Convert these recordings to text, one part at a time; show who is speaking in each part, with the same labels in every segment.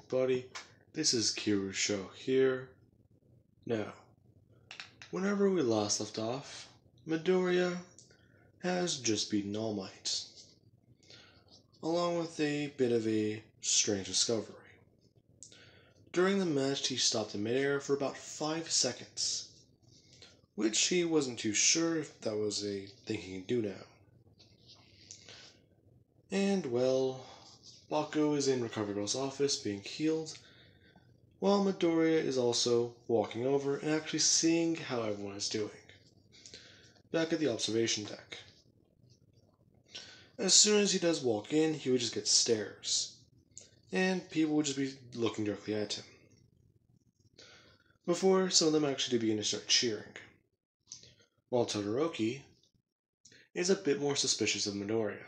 Speaker 1: everybody. This is Kiru's show here. Now, whenever we last left off, Midoriya has just beaten All Might, along with a bit of a strange discovery. During the match, he stopped in midair for about 5 seconds, which he wasn't too sure if that was a thing he can do now. And, well, Baku is in Recovery Girl's office being healed, while Midoriya is also walking over and actually seeing how everyone is doing, back at the observation deck. As soon as he does walk in, he would just get stares, and people would just be looking directly at him, before some of them actually begin to start cheering. While Todoroki is a bit more suspicious of Midoriya.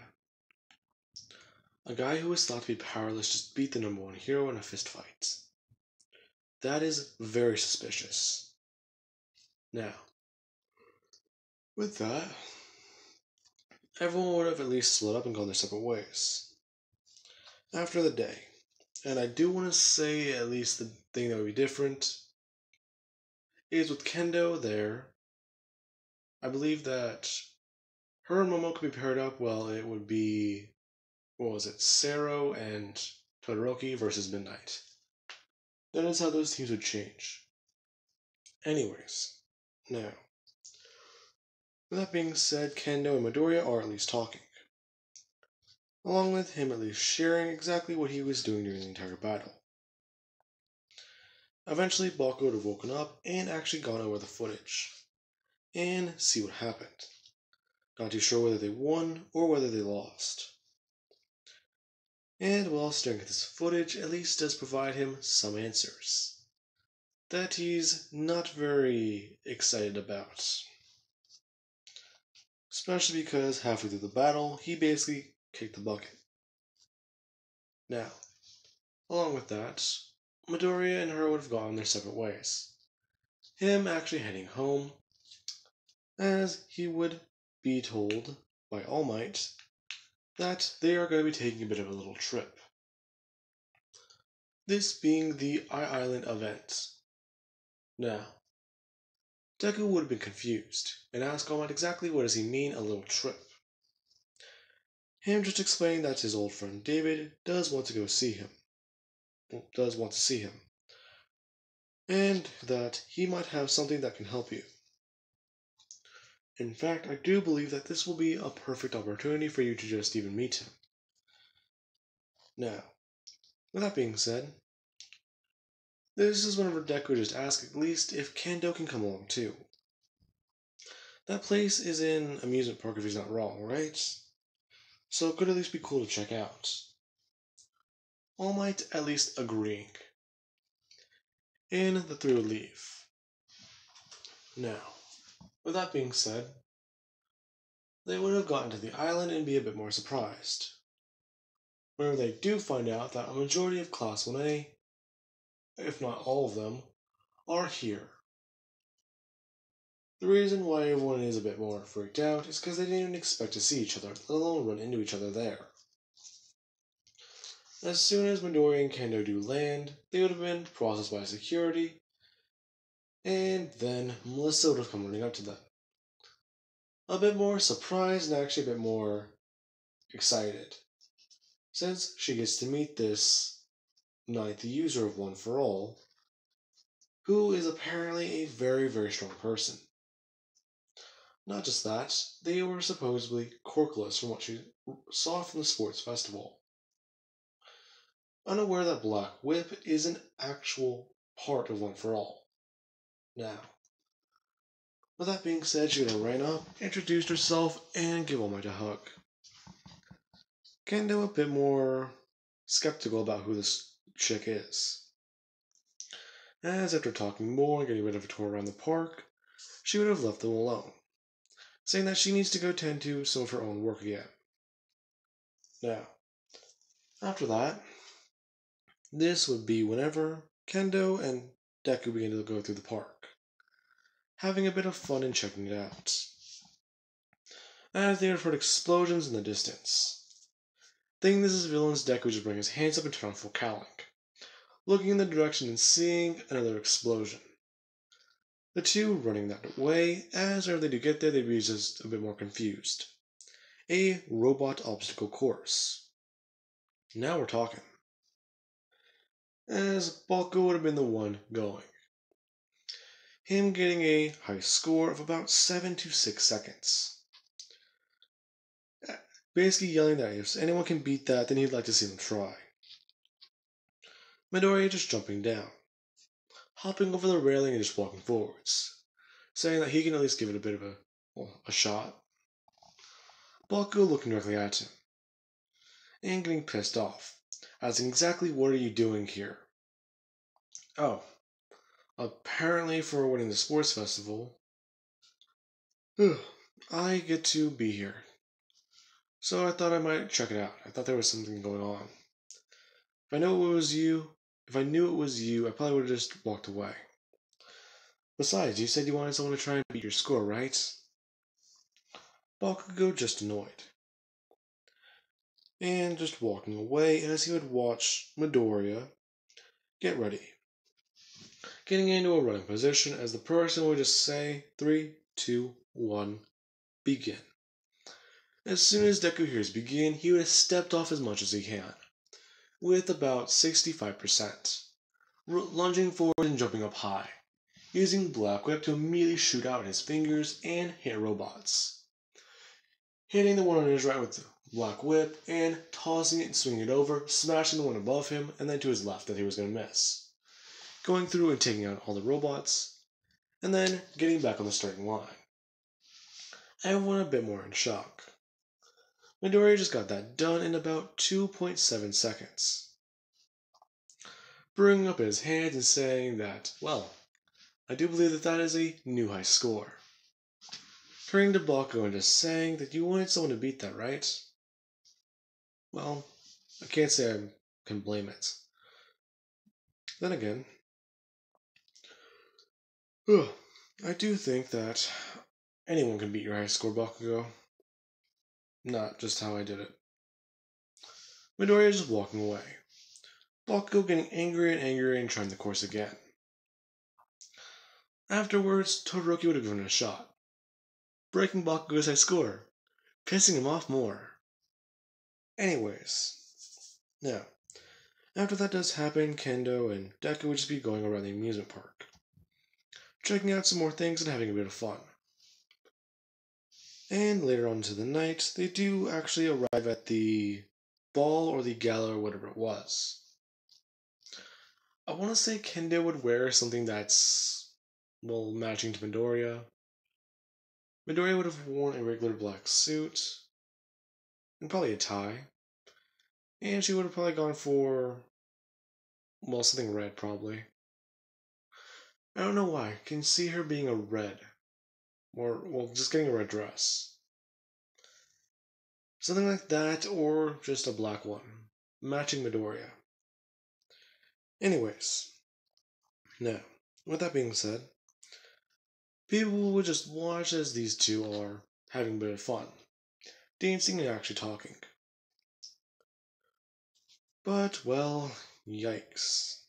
Speaker 1: A guy who is thought to be powerless just beat the #1 hero in a fistfight. That is very suspicious. Now, with that, everyone would have at least split up and gone their separate ways after the day. And I do want to say at least the thing that would be different is with Kendo there, I believe that her and Momo could be paired up. Well, it would be, Sero and Todoroki versus Midnight. That is how those teams would change. Anyways, now, with that being said, Kendo and Midoriya are at least talking, along with him at least sharing exactly what he was doing during the entire battle. Eventually, Baku would have woken up and actually gone over the footage and see what happened. Not too sure whether they won or whether they lost. And while staring at this footage, at least does provide him some answers that he's not very excited about. Especially because halfway through the battle, he basically kicked the bucket. Now, along with that, Midoriya and her would have gone their separate ways. Him actually heading home, as he would be told by All Might that they are going to be taking a bit of a little trip. This being the Island event. Now, Deku would have been confused and asked All Might exactly what does he mean a little trip. Him just explaining that his old friend David does want to go see him. And that he might have something that can help you. In fact, I do believe that this will be a perfect opportunity for you to just even meet him. Now, with that being said, this is whenever Deku just asks at least if Kendo can come along too. That place is in amusement park if he's not wrong, right? So it could at least be cool to check out. All Might at least agreeing. And the three would leave. Now, with that being said, they would have gotten to the island and be a bit more surprised. Whenever they do find out that a majority of Class 1A, if not all of them, are here. The reason why everyone is a bit more freaked out is because they didn't even expect to see each other, let alone run into each other there. As soon as Midoriya and Kendo do land, they would have been processed by security, and then Melissa would have come running up to them. A bit more surprised and actually a bit more excited, since she gets to meet this Knight, the user of One for All, who is apparently a very, very strong person. Not just that, they were supposedly quirkless from what she saw from the sports festival. Unaware that Black Whip is an actual part of One for All. Now, with that being said, she ran up, introduced herself, and gave All Might a hug. Kendo a bit more skeptical about who this chick is. As after talking more and getting rid of a tour around the park, she would have left them alone, saying that she needs to go tend to some of her own work again. Now, after that, this would be whenever Kendo and Deku begin to go through the park, having a bit of fun and checking it out, as they had heard explosions in the distance. Thinking this is villains, Deku just bring his hands up and turn on full cowling, looking in the direction and seeing another explosion. The two running that way, as they do get there, they'd be just a bit more confused. A robot obstacle course. Now we're talking. As Balko would have been the one going. Him getting a high score of about 7 to 6 seconds. Basically yelling that if anyone can beat that, then he'd like to see them try. Midoriya just jumping down, hopping over the railing and just walking forwards, saying that he can at least give it a bit of a shot. Balko looking directly at him, and getting pissed off, asking exactly what are you doing here? Oh, apparently for winning the sports festival, I get to be here. So I thought I might check it out. I thought there was something going on. If I knew it was you, I probably would have just walked away. Besides, you said you wanted someone to try and beat your score, right? Bakugo just annoyed. And just walking away as he would watch Midoriya get ready. Getting into a running position as the person would just say 3, 2, 1, begin. As soon as Deku hears begin, he would have stepped off as much as he can, with about 65%, lunging forward and jumping up high, using Black Whip to immediately shoot out his fingers and hit robots. Hitting the one on his right with the Black Whip and tossing it and swinging it over, smashing the one above him and then to his left that he was going to miss. Going through and taking out all the robots, and then getting back on the starting line. Everyone a bit more in shock. Midoriya just got that done in about 2.7 seconds. Bringing up his hands and saying that, well, I do believe that is a new high score. Turning to Balko and just saying that you wanted someone to beat that, right? Well, I can't say I can blame it. Then again, I do think that anyone can beat your high score, Bakugo. Not just how I did it. Midoriya just walking away. Bakugo getting angrier and angrier and trying the course again. Afterwards, Todoroki would have given it a shot, breaking Bakugo's high score, pissing him off more. Anyways, now, after that does happen, Kendo and Deku would just be going around the amusement park, checking out some more things and having a bit of fun. And later on into the night, they do actually arrive at the ball or the gala or whatever it was. I want to say Kendo would wear something that's, well, matching to Midoriya. Midoriya would have worn a regular black suit, and probably a tie. And she would have probably gone for, well, something red, probably. I don't know why. I can see her being a red. Or, well, just getting a red dress. Something like that, or just a black one. Matching Midoriya. Anyways. Now, with that being said, people would just watch as these two are having a bit of fun. Dancing and actually talking. But, well, yikes.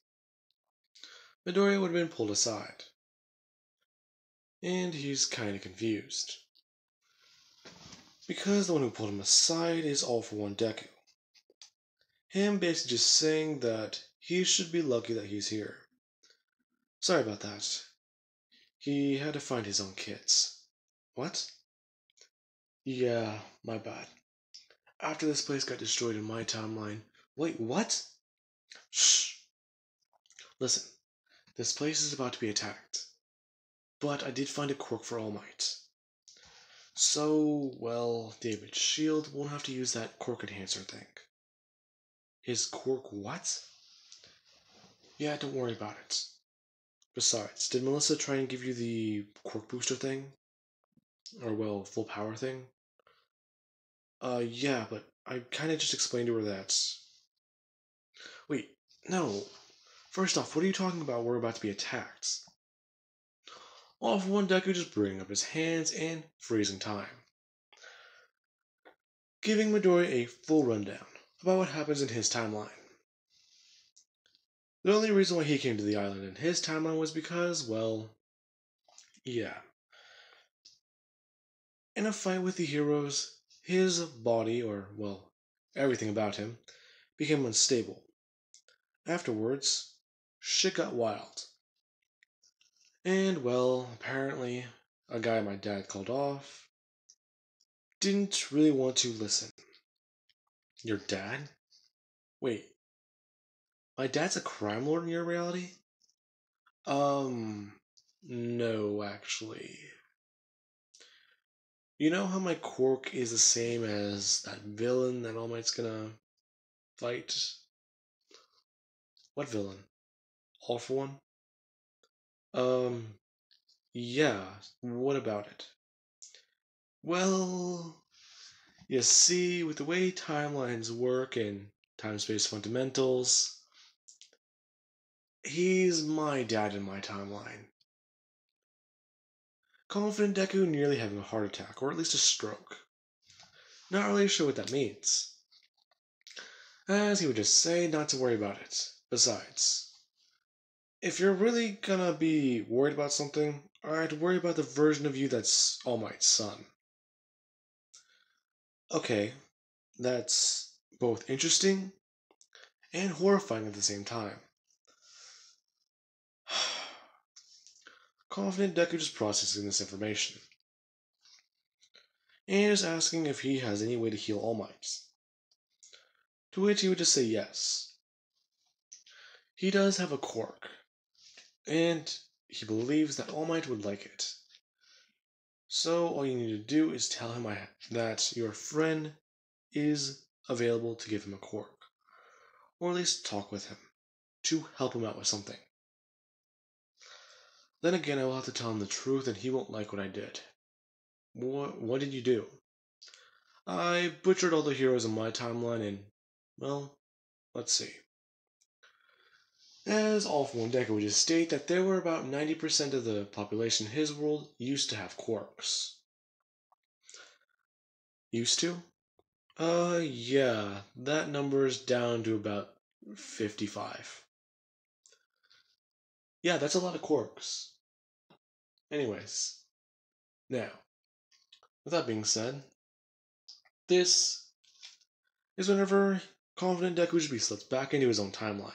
Speaker 1: Midoriya would have been pulled aside. And he's kinda confused. Because the one who pulled him aside is All For One Deku. Him basically just saying that he should be lucky that he's here. Sorry about that. He had to find his own kids. What? Yeah, my bad. After this place got destroyed in my timeline. Wait, what? Shh. Listen, this place is about to be attacked. But I did find a quirk for All Might. So, well, David's shield won't have to use that quirk enhancer thing. His quirk what? Yeah, don't worry about it. Besides, did Melissa try and give you the quirk booster thing? Or, well, full power thing? Yeah, but I kinda just explained to her that... Wait, no. First off, what are you talking about? We're about to be attacked. All for one, Deku just bringing up his hands and freezing time. Giving Midoriya a full rundown about what happens in his timeline. The only reason why he came to the island in his timeline was because, well, yeah. In a fight with the heroes, his body, or, well, everything about him, became unstable. Afterwards, shit got wild. And, well, apparently, a guy my dad called off didn't really want to listen. Your dad? Wait, my dad's a crime lord in your reality? No, actually. You know how my quirk is the same as that villain that All Might's gonna fight? What villain? All for One? Um, yeah, what about it? Well, you see, with the way timelines work and time-space fundamentals, he's my dad in my timeline. Confident Deku nearly having a heart attack, or at least a stroke. Not really sure what that means. As he would just say not to worry about it. Besides, if you're really gonna be worried about something, I'd worry about the version of you that's All Might's son. Okay, that's both interesting and horrifying at the same time. Confident Deku just processing this information, and is asking if he has any way to heal All Might. To which he would just say yes. He does have a quirk, and he believes that All Might would like it. So all you need to do is tell him that your friend is available to give him a quirk, or at least talk with him, to help him out with something. Then again, I will have to tell him the truth and he won't like what I did. What did you do? I butchered all the heroes in my timeline and, well, let's see. As All for One Deku would just state that there were about 90% of the population in his world used to have quirks. Used to? Yeah, that number is down to about 55. Yeah, that's a lot of quirks. Anyways, now, with that being said, this is whenever Confident Deku slips back into his own timeline.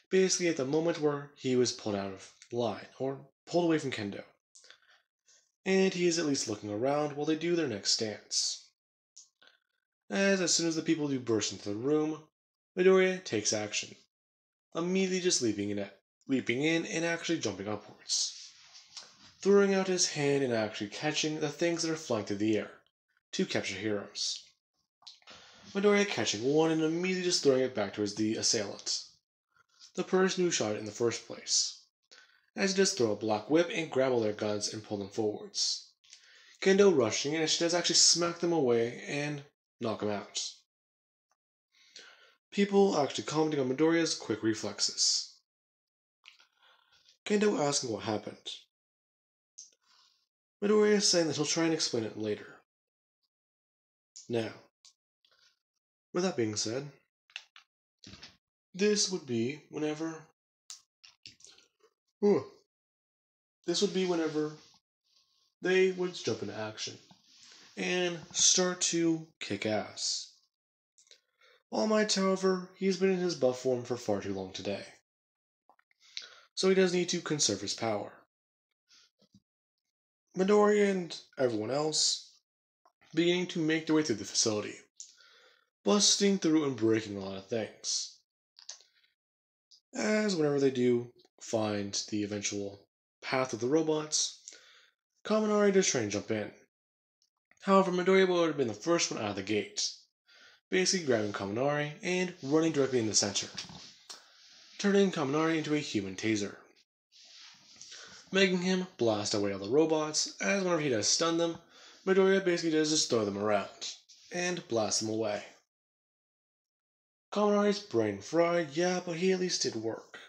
Speaker 1: Basically, at the moment where he was pulled out of line, or pulled away from Kendo. And he is at least looking around while they do their next dance. As soon as the people do burst into the room, Midoriya takes action, immediately just leaping in and actually jumping upwards, throwing out his hand and actually catching the things that are flying through the air to capture heroes. Midoriya catching one and immediately just throwing it back towards the assailant, the person who shot it in the first place, as he does throw a black whip and grab all their guns and pull them forwards. Kendo rushing, and she does actually smack them away and knock him out. People actually commenting on Midoriya's quick reflexes. Kendo asking what happened. Midoriya saying that he'll try and explain it later. Now, with that being said, this would be whenever. This would be whenever they would jump into action and start to kick ass. All Might, however, he's been in his buff form for far too long today, so he does need to conserve his power. Midoriya and everyone else beginning to make their way through the facility, busting through and breaking a lot of things. As whenever they do find the eventual path of the robots, Kaminari does try and jump in. However, Midoriya would have been the first one out of the gate, basically grabbing Kaminari and running directly in the center, turning Kaminari into a human taser, making him blast away all the robots, as whenever he does stun them, Midoriya basically does just throw them around and blast them away. Kaminari's brain fried, yeah, but he at least did work.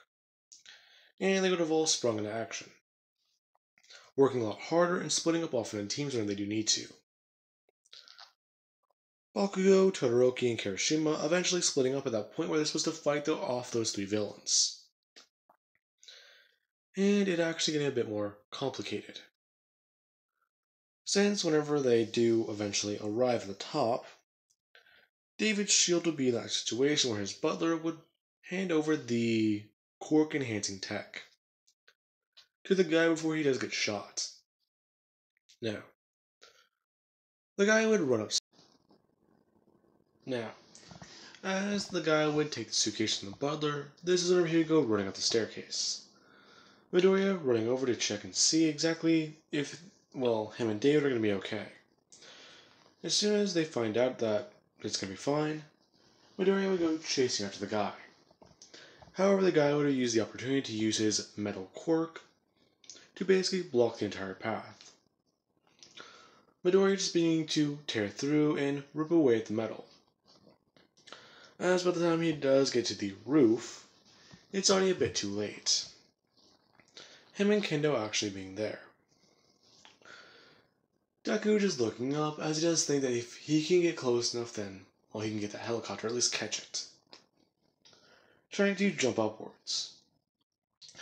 Speaker 1: And they would have all sprung into action, working a lot harder and splitting up often in teams when they do need to. Bakugo, Todoroki, and Kirishima eventually splitting up at that point where they're supposed to fight off those three villains. And it actually getting a bit more complicated. Since whenever they do eventually arrive at the top, David's shield would be in that situation where his butler would hand over the quirk enhancing tech to the guy before he does get shot. Now, the guy would run up. Now, as the guy would take the suitcase from the butler, this is whenever he would go running up the staircase. Midoriya running over to check and see exactly if, him and David are going to be okay. As soon as they find out that it's going to be fine, Midoriya would go chasing after the guy. However, the guy would use the opportunity to use his metal quirk to basically block the entire path. Midoriya just beginning to tear through and rip away at the metal. As by the time he does get to the roof, it's already a bit too late. Him and Kendo actually being there. Deku just looking up as he does think that if he can get close enough then, he can get that helicopter, at least catch it. Trying to jump upwards.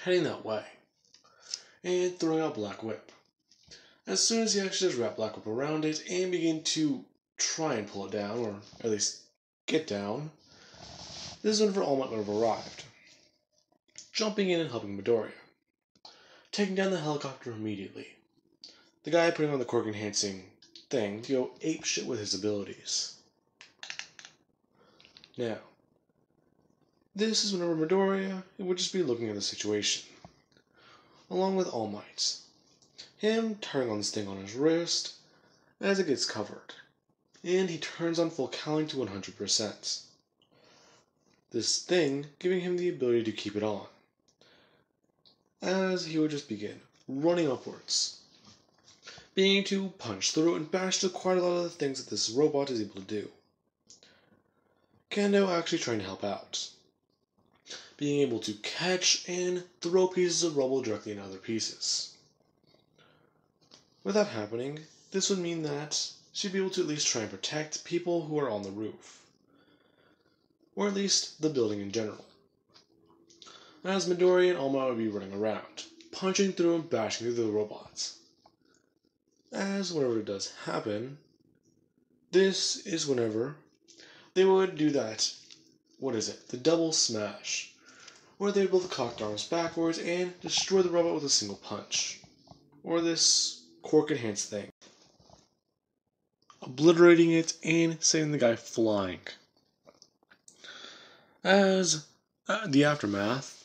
Speaker 1: Heading that way. And throwing out Black Whip. As soon as he actually does wrap Black Whip around it and begin to try and pull it down, or at least get down, this is whenever All Might would have arrived. Jumping in and helping Midoriya. Taking down the helicopter immediately. The guy putting on the quirk enhancing thing to go apeshit with his abilities. Now, this is whenever Midoriya would just be looking at the situation, along with All Might. Him turning on this thing on his wrist as it gets covered, and he turns on full counting to 100%. This thing giving him the ability to keep it on, as he would just begin running upwards, being to punch through and bash through quite a lot of the things that this robot is able to do. Kendo actually trying to help out, being able to catch and throw pieces of rubble directly into other pieces. With that happening, this would mean that she'd be able to at least try and protect people who are on the roof, or at least the building in general. As Midoriya and All Might would be running around, punching through and bashing through the robots. As whenever it does happen, this is whenever they would do that, the double smash, where they'd both cock their arms backwards and destroy the robot with a single punch, or this quirk enhanced thing, obliterating it and sending the guy flying. As the aftermath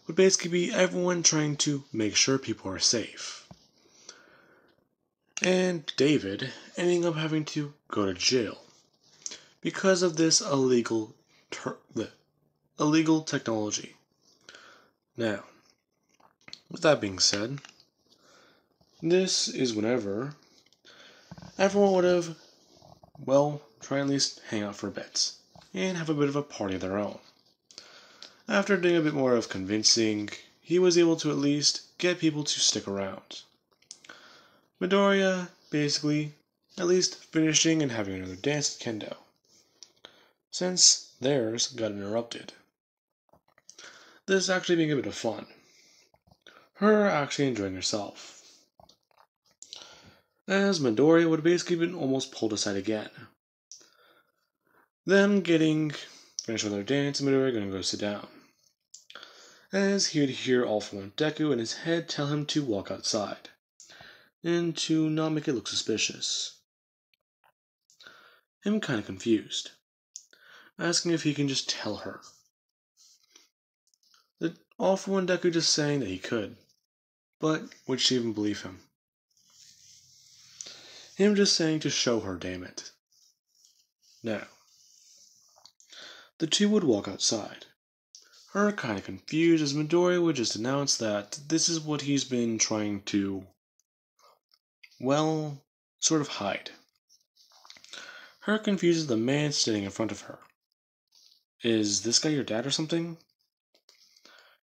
Speaker 1: would basically be everyone trying to make sure people are safe. And David ending up having to go to jail because of this illegal technology. Now, with that being said, this is whenever everyone would have, try at least hang out for a bit and have a bit of a party of their own. After doing a bit more of convincing, he was able to at least get people to stick around. Midoriya basically at least finishing and having another dance with Kendo, since theirs got interrupted. This actually being a bit of fun. Her actually enjoying herself. As Midoriya would have basically been almost pulled aside again. Them getting finished with their dance, Midoriya gonna go sit down. As he would hear All For One Deku in his head tell him to walk outside, and to not make it look suspicious. Him kinda confused, asking if he can just tell her. All For One Deku just saying that he could, but would she even believe him? Him just saying to show her, damn it. Now, the two would walk outside. Her kinda confused as Midoriya would just announce that this is what he's been trying to, sort of hide. Her confuses the man sitting in front of her. Is this guy your dad or something?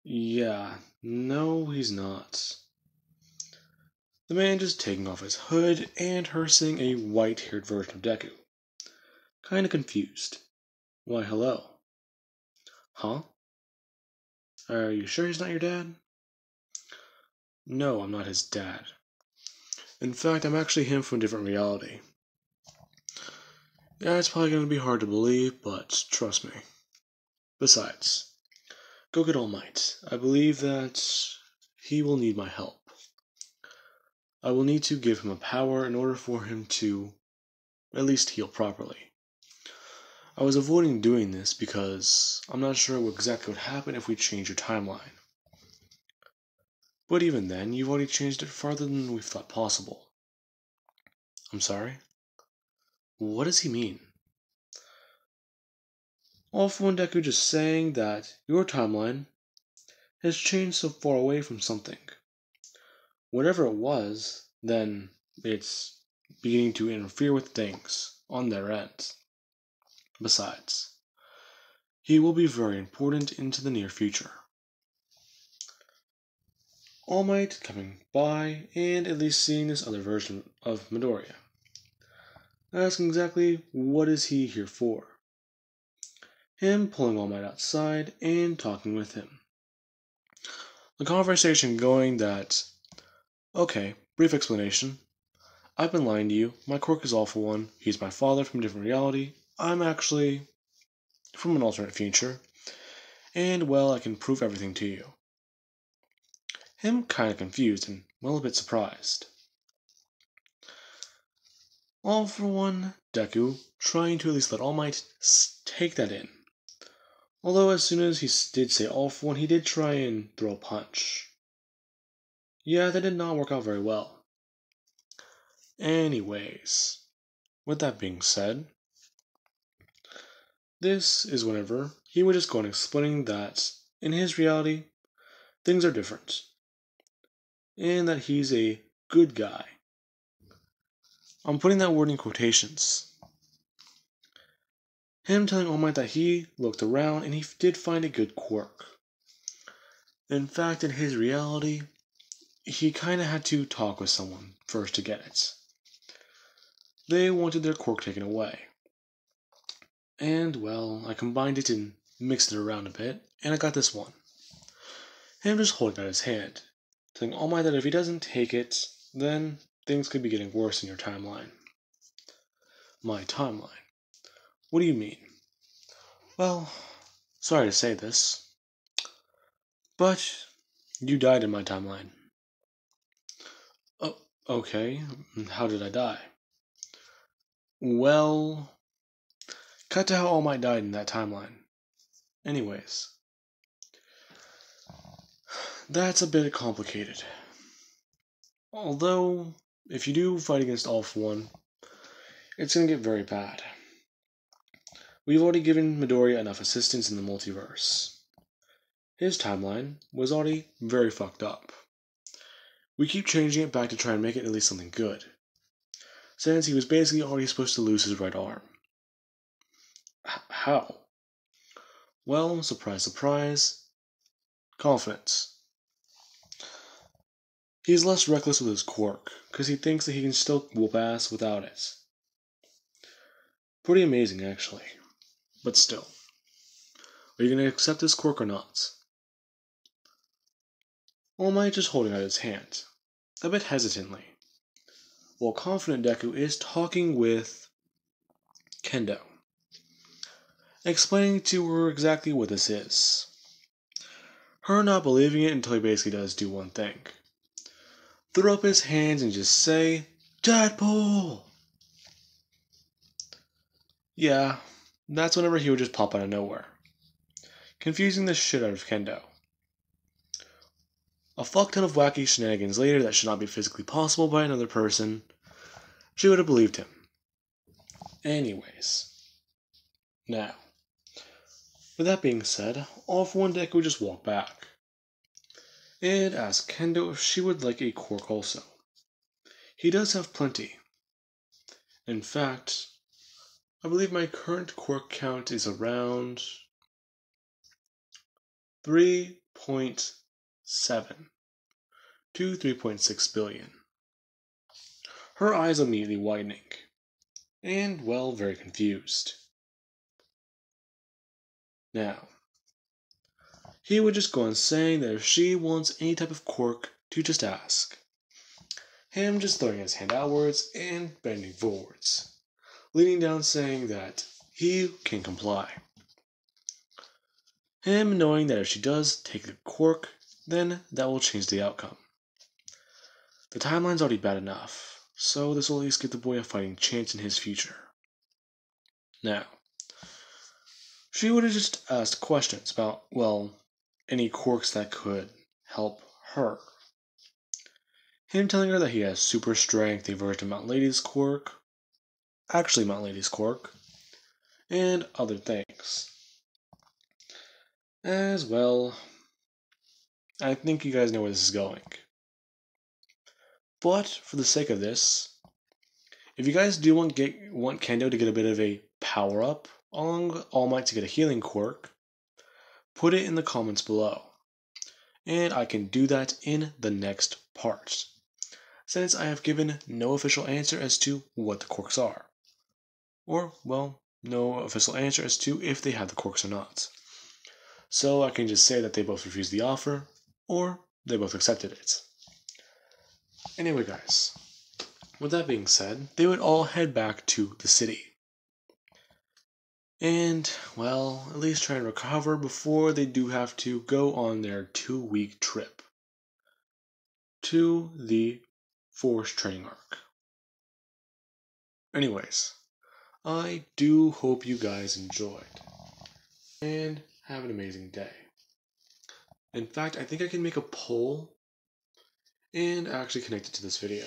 Speaker 1: Yeah, no, he's not. The man just taking off his hood and her seeing a white-haired version of Deku, kinda confused. Why, hello. Huh? Are you sure he's not your dad? No, I'm not his dad. In fact, I'm actually him from a different reality. Yeah, it's probably gonna be hard to believe, but trust me. Besides, go get All Might. I believe that he will need my help. I will need to give him a power in order for him to at least heal properly. I was avoiding doing this because I'm not sure what exactly would happen if we change your timeline. But even then, you've already changed it farther than we thought possible. I'm sorry? What does he mean? All for one, Deku just saying that your timeline has changed so far away from something. Whatever it was, then it's beginning to interfere with things on their end. Besides, he will be very important into the near future. All Might coming by and at least seeing this other version of Midoriya. Asking exactly what is he here for. Him pulling All Might outside and talking with him. The conversation going that, okay, brief explanation. I've been lying to you. My quirk is All for One. He's my father from a different reality. I'm actually from an alternate future. And, well, I can prove everything to you. Him kinda confused and, well, a bit surprised. All for one, Deku, trying to at least let All Might take that in. Although as soon as he did say all for one, he did try and throw a punch. Yeah, that did not work out very well. Anyways, with that being said, this is whenever he would just go on explaining that in his reality, things are different. And that he's a good guy. I'm putting that word in quotations. Him telling All Might that he looked around and he did find a good quirk. In fact, in his reality, he kinda had to talk with someone first to get it. They wanted their quirk taken away. And, well, I combined it and mixed it around a bit, and I got this one. Him just holding out his hand, telling All Might that if he doesn't take it, then things could be getting worse in your timeline. My timeline? What do you mean? Well, sorry to say this, but you died in my timeline. Oh, okay. How did I die? Well, cut to how All Might died in that timeline. Anyways, that's a bit complicated. Although, if you do fight against All for One, it's gonna get very bad. We've already given Midoriya enough assistance in the multiverse. His timeline was already very fucked up. We keep changing it back to try and make it at least something good, since he was basically already supposed to lose his right arm. How? Well, surprise, surprise, confidence. He's less reckless with his quirk, because he thinks that he can still whoop ass without it. Pretty amazing, actually. But still. Are you going to accept this quirk or not? All Might just holding out his hand, a bit hesitantly, while confident Deku is talking with Kendo, explaining to her exactly what this is. Her not believing it until he basically does do one thing. Throw up his hands and just say, Deadpool! Yeah, that's whenever he would just pop out of nowhere, confusing the shit out of Kendo. A fuck ton of wacky shenanigans later that should not be physically possible by another person, she would have believed him. Anyways. Now, with that being said, All for One Deku would just walk back and ask Kendo if she would like a quirk also. He does have plenty. In fact, I believe my current quirk count is around 3.7 to 3.6 billion. Her eyes immediately widening, and, well, very confused. Now, he would just go on saying that if she wants any type of quirk, to just ask. Him just throwing his hand outwards and bending forwards, leaning down saying that he can comply. Him knowing that if she does take the quirk, then that will change the outcome. The timeline's already bad enough, so this will at least give the boy a fighting chance in his future. Now, she would have just asked questions about, well, any quirks that could help her. Him telling her that he has super strength, a version of Mount Lady's quirk, actually Mount Lady's quirk, and other things. As well, I think you guys know where this is going. But for the sake of this, if you guys do want Kendo to get a bit of a power up, along with All Might to get a healing quirk, put it in the comments below. And I can do that in the next part, since I have given no official answer as to what the quirks are. Or, well, no official answer as to if they have the quirks or not. So I can just say that they both refused the offer, or they both accepted it. Anyway, guys, with that being said, they would all head back to the city. And, well, at least try and recover before they do have to go on their 2-week trip to the Forest Training Arc. Anyways, I do hope you guys enjoyed, and have an amazing day. In fact, I think I can make a poll and actually connect it to this video.